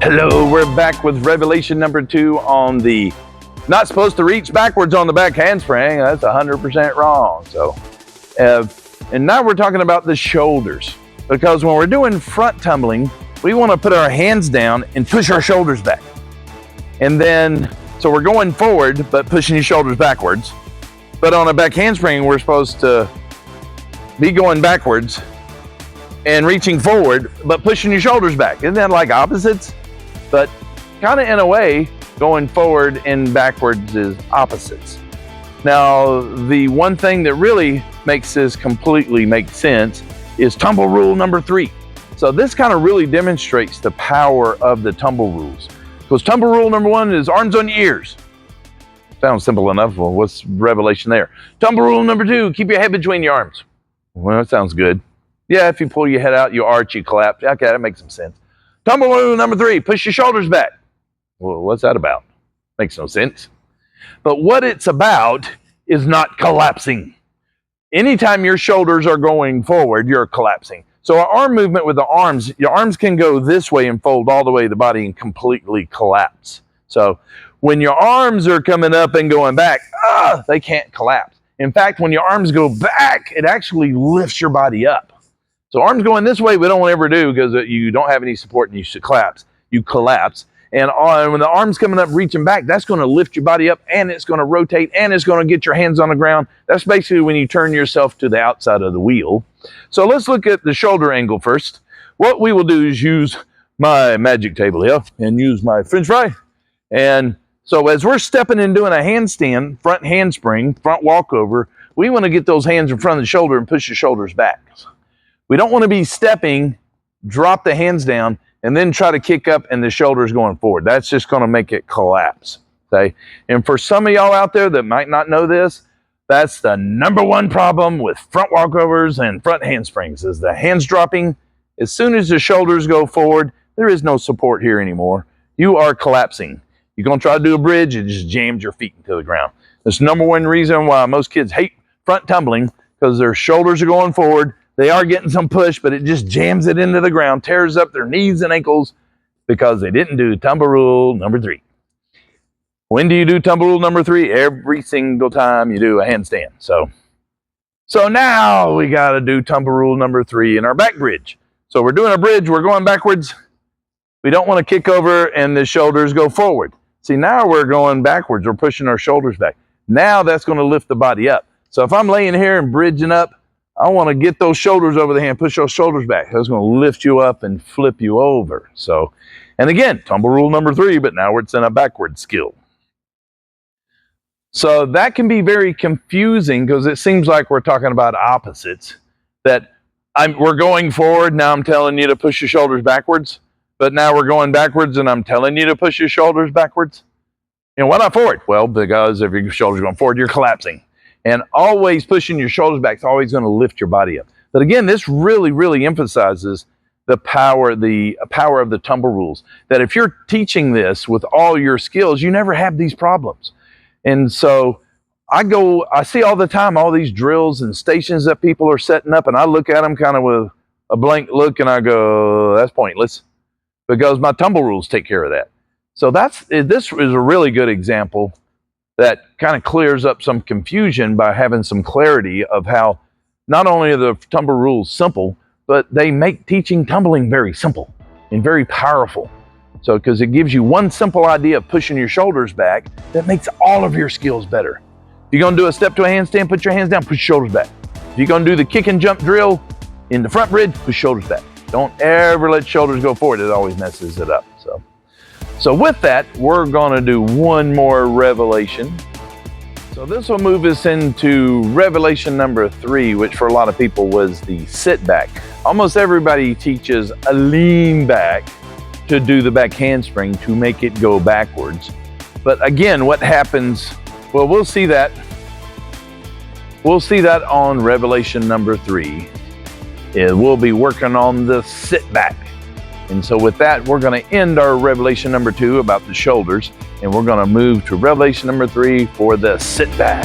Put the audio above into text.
Hello, we're back with revelation number 2 on the not supposed to reach backwards on the back handspring. That's 100% wrong. So, and now we're talking about the shoulders, because when we're doing front tumbling, we want to put our hands down and push our shoulders back. And then, so we're going forward, but pushing your shoulders backwards. But on a back handspring, we're supposed to be going backwards and reaching forward, but pushing your shoulders back. Isn't that like opposites? But kind of in a way, going forward and backwards is opposites. Now, the one thing that really makes this completely make sense is tumble rule number 3. So this kind of really demonstrates the power of the tumble rules. Because tumble rule number 1 is arms on your ears. Sounds simple enough. Well, what's revelation there? Tumble rule number 2, keep your head between your arms. Well, that sounds good. Yeah, if you pull your head out, you arch, you collapse. Okay, that makes some sense. Tumble rule number 3, push your shoulders back. Well, what's that about? Makes no sense. But what it's about is not collapsing. Anytime your shoulders are going forward, you're collapsing. So our arm movement with the arms, your arms can go this way and fold all the way to the body and completely collapse. So when your arms are coming up and going back, they can't collapse. In fact, when your arms go back, it actually lifts your body up. So arms going this way, we don't ever do, because you don't have any support and you should collapse. You collapse. And when the arm's coming up, reaching back, that's going to lift your body up, and it's going to rotate, and it's going to get your hands on the ground. That's basically when you turn yourself to the outside of the wheel. So let's look at the shoulder angle first. What we will do is use my magic table here and use my French fry. And so as we're stepping and doing a handstand, front handspring, front walkover, we want to get those hands in front of the shoulder and push the shoulders back. We don't want to be stepping, drop the hands down, and then try to kick up and the shoulders going forward. That's just going to make it collapse. Okay? And for some of y'all out there that might not know this, that's the number 1 problem with front walkovers and front handsprings, is the hands dropping. As soon as the shoulders go forward, there is no support here anymore. You are collapsing. You're going to try to do a bridge, it just jams your feet into the ground. That's the number 1 reason why most kids hate front tumbling, because their shoulders are going forward. They are getting some push, but it just jams it into the ground, tears up their knees and ankles, because they didn't do tumble rule number 3. When do you do tumble rule number 3? Every single time you do a handstand. So now we got to do tumble rule number 3 in our back bridge. So we're doing a bridge, we're going backwards. We don't want to kick over and the shoulders go forward. See, now we're going backwards. We're pushing our shoulders back. Now that's going to lift the body up. So if I'm laying here and bridging up, I want to get those shoulders over the hand, push those shoulders back. That's going to lift you up and flip you over. So, and again, tumble rule number 3, but now it's in a backward skill. So that can be very confusing, because it seems like we're talking about opposites. That we're going forward, now I'm telling you to push your shoulders backwards, but now we're going backwards and I'm telling you to push your shoulders backwards. And why not forward? Well, because if your shoulders are going forward, you're collapsing. And always pushing your shoulders back is always going to lift your body up. But again, this really, really emphasizes the power of the tumble rules. That if you're teaching this with all your skills, you never have these problems. And so I see all the time all these drills and stations that people are setting up, and I look at them kind of with a blank look, and I go, that's pointless, because my tumble rules take care of that. So this is a really good example that kind of clears up some confusion by having some clarity of how not only are the tumble rules simple, but they make teaching tumbling very simple and very powerful. So, because it gives you one simple idea of pushing your shoulders back that makes all of your skills better. If you're going to do a step to a handstand, put your hands down, push your shoulders back. If you're going to do the kick and jump drill in the front bridge, push shoulders back. Don't ever let shoulders go forward. It always messes it up. So with that, we're going to do one more revelation. So this will move us into revelation number 3, which for a lot of people was the sit back. Almost everybody teaches a lean back to do the back handspring to make it go backwards. But again, what happens, well, we'll see that on revelation number 3. We'll be working on the sit back. And so with that, we're going to end our revelation number 2 about the shoulders, and we're going to move to revelation number 3 for the sit back.